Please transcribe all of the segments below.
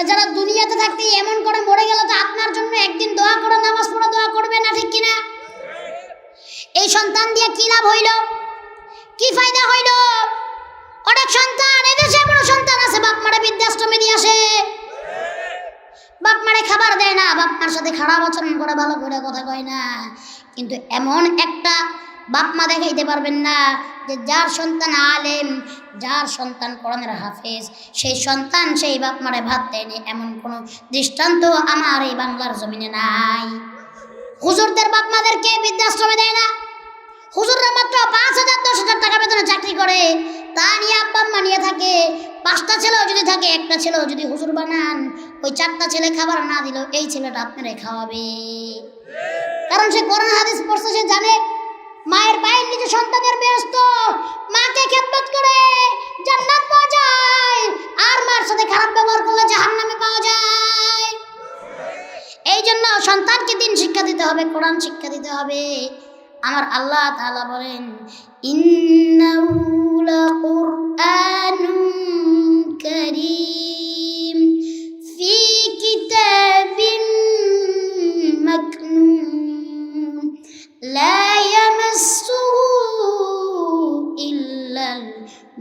যারা দুনিয়াতে থাকতে এমন করে মরে গেল, তো আপনার জন্য একদিন দোয়া করে, নামাজ পড়ে দোয়া করবে না, ঠিক কিনা? এই সন্তান দিয়ে কি লাভ হইল, কি ফায়দা হইল? অনেক সন্তান, এদেশে এমন সন্তান আছে বাপ মারে বৃদ্ধাশ্রমে দিয়ে আসে, বাপ মারে খাবার দেয় না, বাপ মার সাথে খারাপ আচরণ করে, ভালো করে কথা কয় না। কিন্তু এমন একটা বাপ মা দেখাইতে পারবেন না যে যার সন্তান আলেম, যার সন্তান কোরআনের হাফেজ, সেই সন্তান সেই বাপ মারে ভাত দেয়নি, এমন কোনো দৃষ্টান্ত আমার এই বাংলার জমিনে নাই। হুজুরদের বাপ মাদেরকে বৃদ্ধাশ্রমে দেয় না। হুজুররা মাত্র 5,000 10,000 টাকা বেতনে চাকরি করে, তা নিয়ে আব্বা আম্মা নিয়ে থাকে। 5টা ছেলেও যদি থাকে, একটা ছেলেও যদি হুজুর বানান, ওই 4টা ছেলে খাবার না দিল এই ছেলেটা আপনারে খাওয়াবে। কারণ সে কোরআন হাদিস পড়ছে, সে জানে মায়ের পায়ের নিচে সন্তানের ব্যস্ত, মাকে খেদমত করে জান্নাত পাওয়া যায়, আর মার সাথে খারাপ ব্যবহার করলে জাহান্নামে পাওয়া যায়। এই জন্য সন্তানকে দিন শিক্ষা দিতে হবে, কোরআন শিক্ষা দিতে হবে। আমার আল্লাহ তাআলা বলেন, ইন্নাহু লাকুরআনুন কারীম ফি কিতাবিন মাকনুন লা ইয়ামাসসুহু ইল্লাল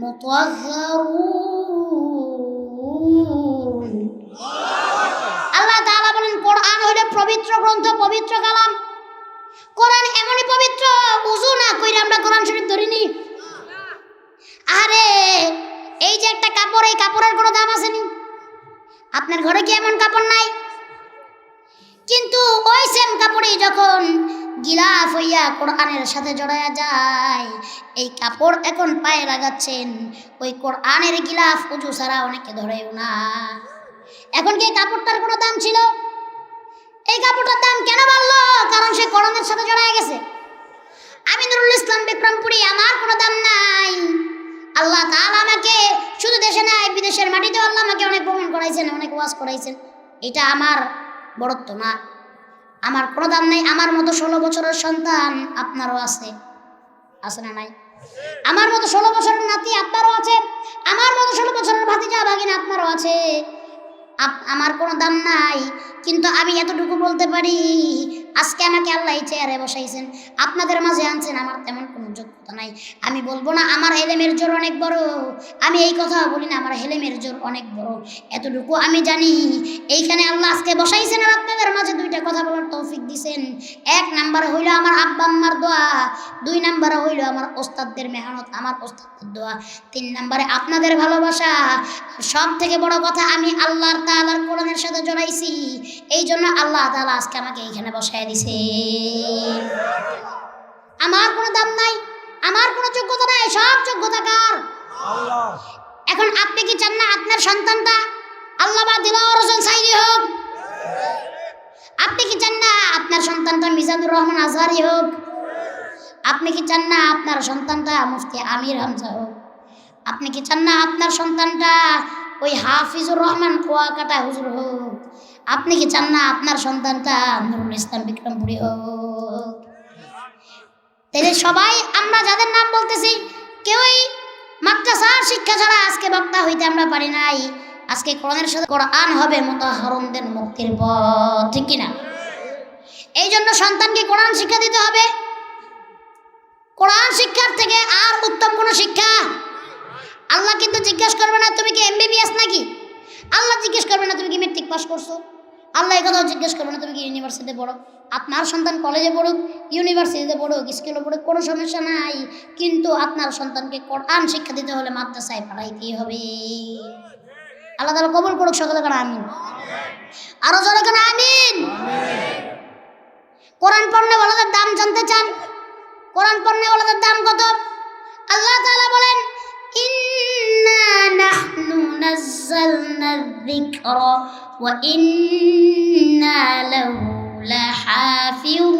মুতাহহারুন। আল্লাহ তাআলা বলেন, কোরআন হলো পবিত্র গ্রন্থ, পবিত্র কালাম। কোরআন এমনই পবিত্র, ওযু না কইরা আমরা কোরআন শরীফ ধরিনি। আরে এই যে একটা কাপড়, এই কাপড়ের কোনো দাম আছে নি? আপনার ঘরে কি এমন কাপড় নাই? কিন্তু ওই সেম কাপড়ই যখন গিলাফ হইয়া কোরআনের সাথে জড়ায়া যায়, এই কাপড় এখন পায়ে লাগাচ্ছেন, ওই কোরআনের গিলাফ ওযু ছাড়া অনেকে ধরেও না। এখন কি এই কাপড়টার কোনো দাম ছিল? এই কাপড়টার দাম কেন বাড়লো? কারণ সে কোরআনের সাথে জড়ায় গেছে। আমি নুরুল ইসলাম বিক্রমপুরী, আমার কোনো দাম নাই। আল্লাহ তাআলা আমাকে শুধু দেশে নাই, বিদেশের মাটিতেও আল্লাহ আমাকে অনেক ভ্রমণ করাইছেন, অনেক ওয়াজ করাইছেন। এটা আমার বড়ত্ব না, আমার কোনো দাম নাই। আমার মতো 16 বছরের সন্তান আপনারও আছে, আছে না নাই? আমার মতো 16 বছরের নাতি আপনারও আছে, আমার মতো 16 বছরের ভাতিজা ভাগিনা আপনারও আছে। আমার কোনো দাম নাই, কিন্তু আমি এতটুকু বলতে পারি, আজকে আমাকে আল্লাহ এই চেয়ারে বসাইছেন, আপনাদের মাঝে আনছেন, আমার তেমন কোনো যোগ্যতা নাই। আমি বলবো না আমার হেলেমের জোর অনেক বড়, আমি এই কথা বলি না আমার হেলেমের জোর অনেক বড়। এতটুকু আমি জানি, এইখানে আল্লাহ আজকে বসাইছেন আর আপনাদের মাঝে 2টা কথা বলার তৌফিক দিছেন। 1 নাম্বার হইল আমার আব্বা আম্মার দোয়া, 2 নাম্বার হইল আমার ওস্তাদদের মেহনত, আমার ওস্তাদদের দোয়া, 3 নাম্বারে আপনাদের ভালোবাসা। সব থেকে বড় কথা, আমি আল্লাহর তাআলার কোরআনের সাথে জড়াইছি, এই জন্য আল্লাহ তাআলা আজকে আমাকে এইখানে বসায় দিছে। আমার কোনো দাম নাই, আমার কোনো যোগ্যতা নাই, সব যোগ্যতা কার? আল্লাহ। এখন আপনি কি চান না আপনার সন্তানটা আল্লামা দিলওয়ার হোসেন সাইদি হোক? আপনি কি চান না আপনার সন্তানটা মিজানুর রহমান আজহারি হোক? আপনি কি চান না আপনার সন্তানটা মুফতি আমির হামজা হোক? আপনি কি চান না আপনার সন্তানটা ওই হাফিজুর রহমান কুয়াকাটা হুজুর হোক? আপনি কি চান না আপনার সন্তানটা নুরুল ইসলাম বিক্রমপুরী হোক? তাহলে সবাই আমরা যাদের নাম বলতেছি, কেউই মাদ্রাসার শিক্ষা ছাড়া আজকে বক্তা হইতে আমরা পারি নাই। আজকে কোরআনের সাথে কোরআন হবে মুতাহহারুনদের মুক্তির পথ, ঠিক কিনা? এই জন্য সন্তানকে কোরআন শিক্ষা দিতে হবে। কোরআন শিক্ষার থেকে আর উত্তম কোনো শিক্ষা আল্লাহ কিন্তু জিজ্ঞেস করবে না তুমি কি এমবিবিএস নাকি, আল্লাহ জিজ্ঞেস করবে না তুমি কি মেট্রিক পাস করছো, আল্লাহ এই কথাও জিজ্ঞেস করবে না তুমি কি ইউনিভার্সিটিতে পড়ো। আপনার সন্তান কলেজে পড়ুক, ইউনিভার্সিটিতে পড়ুক, স্কুলে পড়ুক, কোনো সমস্যা নাই, কিন্তু আপনার সন্তানকে কোরআন শিক্ষা দিতে হলে মাদ্রাসায় পড়াইতেই হবে। আল্লাহ তাআলা কবুল করুক, সকলে কেন আমিন, আরো জোরে কেন আমিন। কোরআন পড়নেওয়ালাদের দাম জানতে চান? কোরআন পড়নেওয়ালাদের দাম কত? আল্লাহ তাআলা বলেন, ইন্না নাহনু নাযালনা যিকরা ওয়া ইন্না লাহু লাহাফিজুন।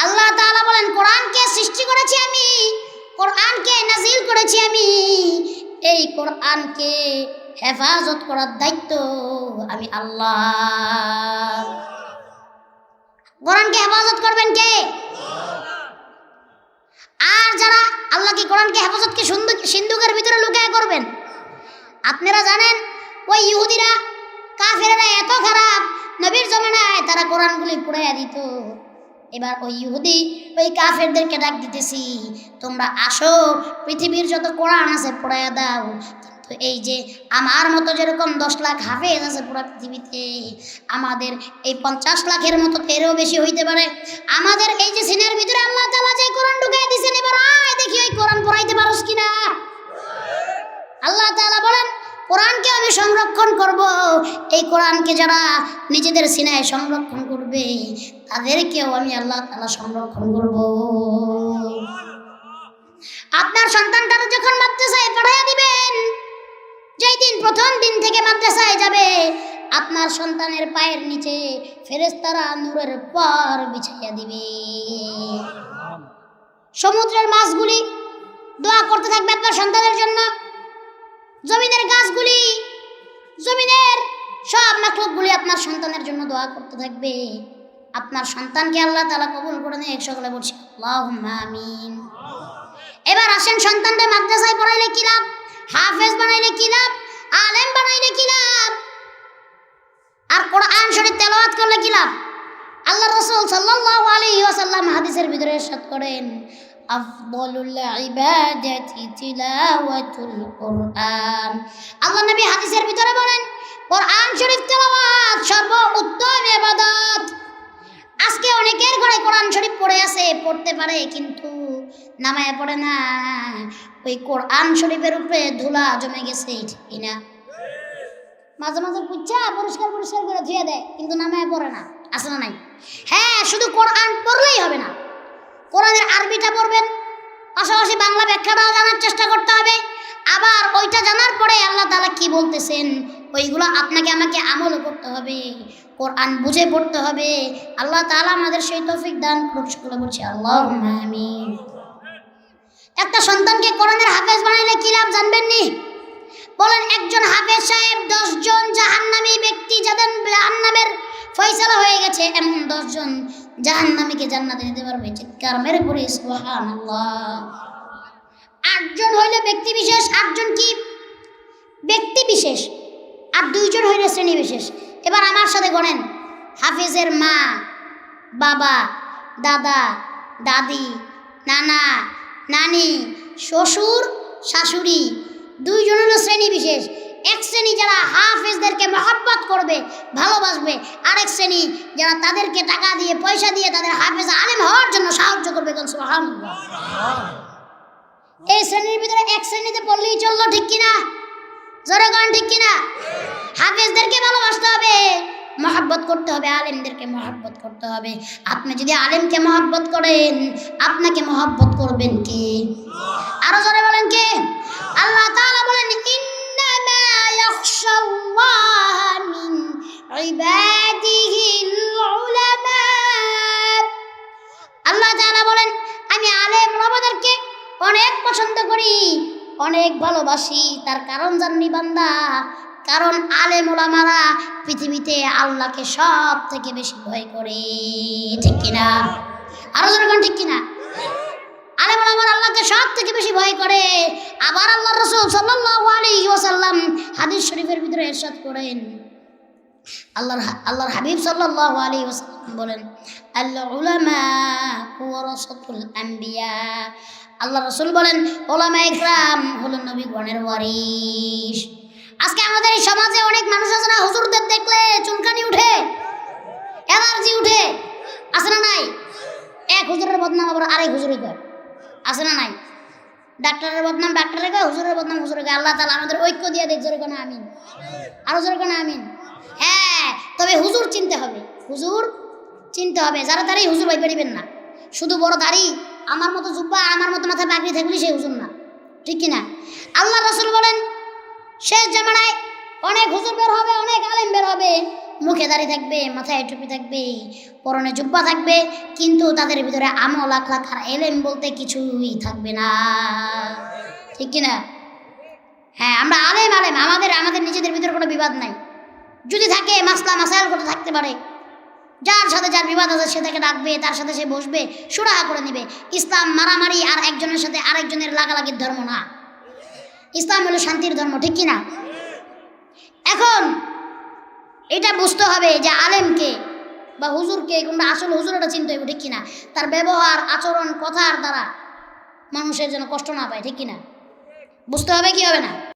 আল্লাহ তাআলা বলেন, কোরআনকে সৃষ্টি করেছি আমি, কোরআনকে নাজিল করেছি আমি, এই কোরআনকে হেফাজত করার দায়িত্ব আমি আল্লাহ। কোরআনকে হেফাজত করবেন কে? আর যারা আল্লাহ কি কোরআনকে হেফাজতকে সিন্ধুকের ভিতরে লুকায় করবেন? আপনারা জানেন ওই ইহুদিরা কাফেররা এত খারাপ, নবীর জমানায় তারা কোরআনগুলি পুড়াইয়া দিত। এবার ওই ইহুদি ওই কাফেরদেরকে ডাক দিতেছি, তোমরা আসো, পৃথিবীর যত কোরআন আছে পুড়াইয়া দাও। কিন্তু এই যে আমার মতো যেরকম 10 লাখ হাফেজ আছে পুরো পৃথিবীতে, আমাদের এই 50 লাখের মতো এরও বেশি হইতে পারে। আমাদের এই যে সিনের ভিতরে আল্লাহ তাআলা যে কোরআন ঢুকাই দিয়েছেন, এবার আয় দেখি ওই কোরআন পড়াইতে পারোস কিনা। আল্লাহ তাআলা বলেন, কোরআনকে আমি সংরক্ষণ করব। এই কোরআনকে যারা নিজেদের সিনায় সংরক্ষণ করবে তাদেরকেও আমি আল্লাহ তাআলা সংরক্ষণ করব। আপনার সন্তানটাকে যখন মাদ্রাসায় পড়াইয়া দিবেন, যেই দিন প্রথম দিন থেকে মাদ্রাসায় যাবে, আপনার সন্তানের পায়ের নিচে ফেরেশতারা নূরের পার বিছাইয়া দিবে। সমুদ্রের মাছগুলি দোয়া করতে থাকবে আপনার সন্তানের জন্য। জমিনের গাছগুলি, জমিনের সব মাখলুকগুলি আপনার সন্তানের জন্য দোয়া করতে থাকবে। আপনার সন্তানকে আল্লাহ তাআলা কবুল করে নেয়। সকলে বলছি আল্লাহুম্মা আমিন। এবার আসেন, সন্তানদের মাদ্রাসায় পড়াইলে কি লাভ, হাফেজ বানাইলে কি লাভ, আলেম বানাইলে কি লাভ, আর কোরআন শরীফ তেলাওয়াত করলে কি লাভ? আল্লাহ রাসূল সাল্লাল্লাহু আলাইহি ওয়াসাল্লাম হাদিসের ভিতরে ইরশাদ করেন, আফদালুল ইবাদাতি তিলাওয়াতুল কোরআন। আল্লাহ নবী হাদিসের ভিতরে বলেন, কোরআন শরীফ তেলাওয়াত সর্বোত্তম ইবাদত। আজকে অনেকের ঘরে কোরআন শরীফ পড়ে আছে, পড়তে পারে কিন্তু নামায় পড়ে না। ওই কোরআন শরীফের উপরে ধুলা জমে গেছে, ঠিক কিনা? মাঝে মাঝে পুচ্ছা পরিষ্কার পরিষ্কার করে ধুয়ে দেয়, কিন্তু নামায় পড়ে না। আছে না নাই? হ্যাঁ, শুধু কোরআন পড়লেই হবে না, কোরআনের আরবিটা পড়বেন, পাশাপাশি বাংলা ব্যাখ্যাটাও জানার চেষ্টা করতে হবে। আবার ওইটা জানার পরে আল্লাহ তাআলা কি বলতেছেন ওইগুলো আপনাকে আমাকে আমলও করতে হবে, কোরআন বুঝে পড়তে হবে। আল্লাহ তাআলা আমাদের সেই তৌফিক দান করুক। সকলে বলছি আল্লাহুম্মা আমিন। একটা সন্তানকে কোরআনের হাফেজ বানাইলে কি লাভ জানবেন নি? বলেন, একজন হাফেজ সাহেব 10 জন জাহান্নামী ব্যক্তি, যাদের জাহান্নামের ফয়সালা হয়ে গেছে, এমন 10 জন জাহান্নামীকে জান্নাতে দিতে পারবে। চিৎকার মেরে পড়ি সুবহানাল্লাহ। 8 জন হইলে ব্যক্তি বিশেষ। 8 জন কি ব্যক্তি বিশেষ, আর 2 জন হইলে শ্রেণী বিশেষ। এবার আমার সাথে গণেন, হাফেজের মা, বাবা, দাদা, দাদি, নানা, নানি, শ্বশুর, শাশুড়ি, 2 জন হলো শ্রেণী বিশেষ। এক শ্রেণী যারা হাফেজদেরকে মহব্বত করবে, ভালোবাসবে, আরেক শ্রেণী যারা তাদেরকে টাকা দিয়ে, পয়সা দিয়ে তাদের হাফেজ আলেম হওয়ার জন্য সাহায্য করবে। সুবহানাল্লাহ। এই শ্রেণীর ভিতরে এক শ্রেণীতে পড়লেই চললো, ঠিক কিনা? জোরে গান, ঠিক কিনা? হাফেজদেরকে ভালোবাসতে হবে, মহব্বত করতে হবে, আলেমদেরকে মহব্বত করতে হবে। আপনি যদি আলেমকে মহব্বত করেন, আপনাকে মহব্বত করবেন কে? আরো জোরে বলেন কে? আল্লাহ তাআলা বলেন, ইন্নামা ইয়াখশাল্লাহ মিন ইবাদিহিল উলামা। আল্লাহ তাআলা বলেন, আমি আলেম ওলামাদেরকে অনেক পছন্দ করি, অনেক ভালোবাসি। তার কারণ জাননি বান্দা? কারণ আলেম ওলামারা পৃথিবীতে আল্লাহকে সব থেকে বেশি ভয় করে, ঠিক কিনা? আরো জনগণ ঠিক কিনা? আলেম ওলামারা আল্লাহকে সব থেকে বেশি ভয় করে। আবার আল্লাহ রাসূল সাল্লাল্লাহু আলাইহি ওয়াসাল্লাম হাদিস শরীফের ভিতরে ইরশাদ করেন, আল্লাহর হাবিব সাল্লাল্লাহু আলাইহি ওয়াসাল্লাম বলেন, আল উলামা ওয়ারাসাতুল আম্বিয়া। আল্লাহ রাসূল বলেন, ওলামায়ে কেরাম হলো নবীগণের ওয়ারিশ। আজকে আমাদের এই সমাজে অনেক মানুষ আছে না, হুজুরদের দেখলে চুলকানি উঠে, অ্যালার্জি উঠে, আছে না নাই? এক হুজুরের বদনাম আবার আরেক হুজুরে কয়, আছে না নাই? ডাক্তারের বদনাম ডাক্তারে কয়, হুজুরের বদনাম হুজুরে কয়। আল্লাহ তাআলা আমাদের ঐক্য দিয়ে দেখ। জোরে কোনা আমিন, আরো জোরে কোনা আমিন। হ্যাঁ, তবে হুজুর চিনতে হবে, হুজুর চিনতে হবে। যারা তারাই হুজুর ভাই পারিবেন না। শুধু বড় দাড়ি, আমার মতো জুব্বা, আমার মতো মাথায় পাগড়ি থাকলে সে হুজুর না, ঠিক কিনা? আল্লাহ রাসূল বলেন, শেষ জামানায় অনেক হুজুর বের হবে, অনেক আলেম বের হবে, মুখে দাড়ি থাকবে, মাথায় টুপি থাকবে, পরনে জুব্বা থাকবে, কিন্তু তাদের ভিতরে আমল আখলাক আর এলেম বলতে কিছুই থাকবে না, ঠিক কিনা? হ্যাঁ, আমরা আলেম আলেম, আমাদের নিজেদের ভিতরে কোনো বিবাদ নাই। যদি থাকে মাসলা মাসাইল করতে থাকতে পারে, যার সাথে যার বিবাদ আছে সে তাকে ডাকবে, তার সাথে সে বসবে, সুরাহা করে নেবে। ইসলাম মারামারি আর একজনের সাথে আরেকজনের লাগালাগির ধর্ম না। ইসলাম হলো শান্তির ধর্ম, ঠিক কিনা? এখন এটা বুঝতে হবে যে আলেমকে বা হুজুরকে কোনটা আসল হুজুর এটা চিনতে হবে, ঠিক কিনা? তার ব্যবহার আচরণ কথার দ্বারা মানুষের যেন কষ্ট না পায়, ঠিক কিনা? বুঝতে হবে কি হবে না?